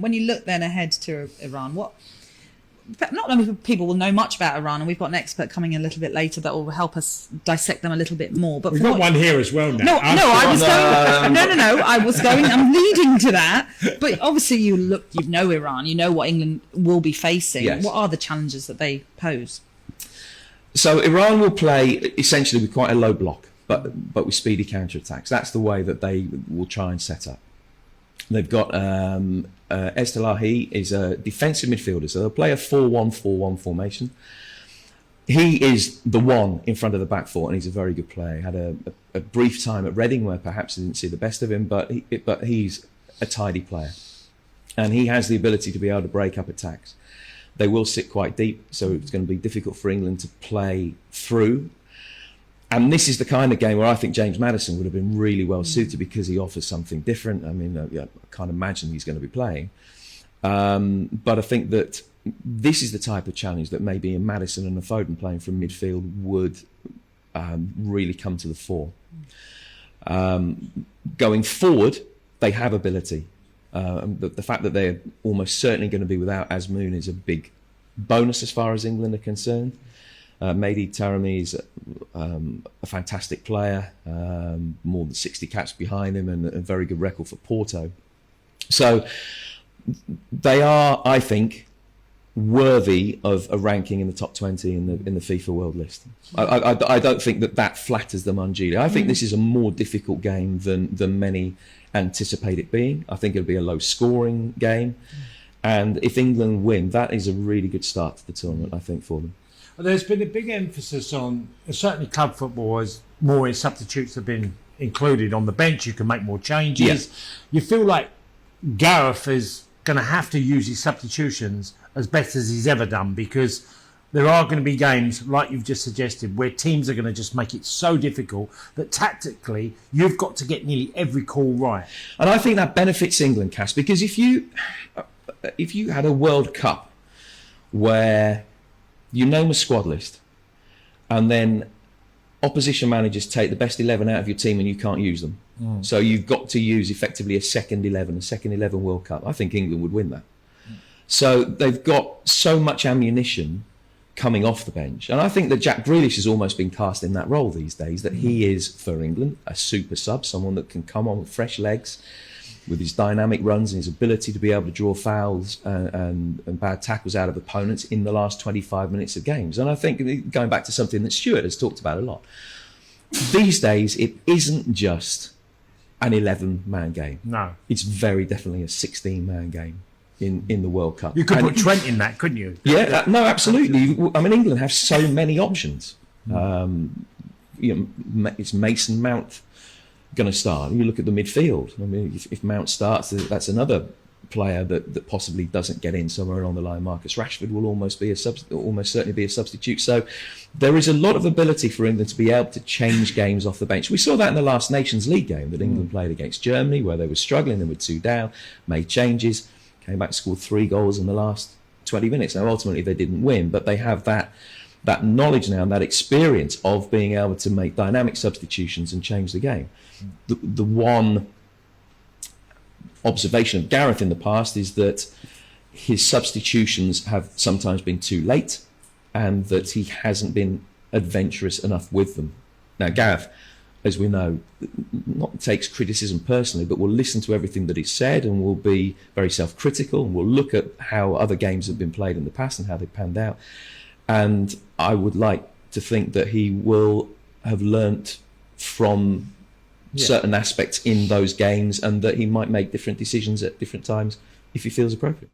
when you look then ahead to Iran, not many people will know much about Iran, and we've got an expert coming a little bit later that will help us dissect them a little bit more. But we've got one here as well now. I'm leading to that. But obviously you know Iran, you know what England will be facing. Yes. What are the challenges that they pose? So Iran will play essentially with quite a low block, but with speedy counterattacks. That's the way that they will try and set up. They've got Estelahi is a defensive midfielder, so they'll play a 4-1-4-1 formation. He is the one in front of the back four, and he's a very good player. He had a brief time at Reading where perhaps they didn't see the best of him, but he's a tidy player, and he has the ability to be able to break up attacks. They will sit quite deep, so it's going to be difficult for England to play through. And this is the kind of game where I think James Maddison would have been really well suited, because he offers something different. I mean, I can't imagine he's going to be playing. But I think that this is the type of challenge that maybe a Maddison and a Foden playing from midfield would really come to the fore. Going forward, they have ability. The fact that they're almost certainly going to be without Azmoun is a big bonus as far as England are concerned. Mehdi Taremi is a fantastic player, more than 60 caps behind him, and a very good record for Porto. So they are, I think, worthy of a ranking in the top 20 in the FIFA World list. I don't think that flatters them unduly. I think this is a more difficult game than many anticipate it being. I think it'll be a low-scoring game, and if England win, that is a really good start to the tournament, I think, for them. There's been a big emphasis on, certainly club football, as more substitutes have been included on the bench. You can make more changes. Yeah. You feel like Gareth is going to have to use his substitutions as best as he's ever done, because there are going to be games, like you've just suggested, where teams are going to just make it so difficult that tactically you've got to get nearly every call right. And I think that benefits England, Cass, because if you had a World Cup where you name a squad list, and then opposition managers take the best 11 out of your team and you can't use them. So you've got to use effectively a second 11 World Cup. I think England would win that. So they've got so much ammunition coming off the bench. And I think that Jack Grealish has almost been cast in that role these days, that he is, for England, a super sub, someone that can come on with fresh legs, with his dynamic runs and his ability to be able to draw fouls and bad tackles out of opponents in the last 25 minutes of games. And I think, going back to something that Stuart has talked about a lot, these days it isn't just an 11-man game. No. It's very definitely a 16-man game in the World Cup. You could put Trent in that, couldn't you? Yeah, no, absolutely. I mean, England have so many options. It's Mason Mount going to start. You look at the midfield. I mean, if Mount starts, that's another player that possibly doesn't get in somewhere along the line. Marcus Rashford will almost certainly be a substitute. So there is a lot of ability for England to be able to change games off the bench. We saw that in the last Nations League game that England played against Germany, where they were struggling. They were 2 down, made changes, came back, scored 3 goals in the last 20 minutes. Now, ultimately, they didn't win, but they have that knowledge now and that experience of being able to make dynamic substitutions and change the game. The one observation of Gareth in the past is that his substitutions have sometimes been too late, and that he hasn't been adventurous enough with them. Now, Gareth, as we know, not takes criticism personally, but will listen to everything that is said and will be very self-critical, and will look at how other games have been played in the past and how they panned out. And I would like to think that he will have learnt from certain aspects in those games, and that he might make different decisions at different times if he feels appropriate.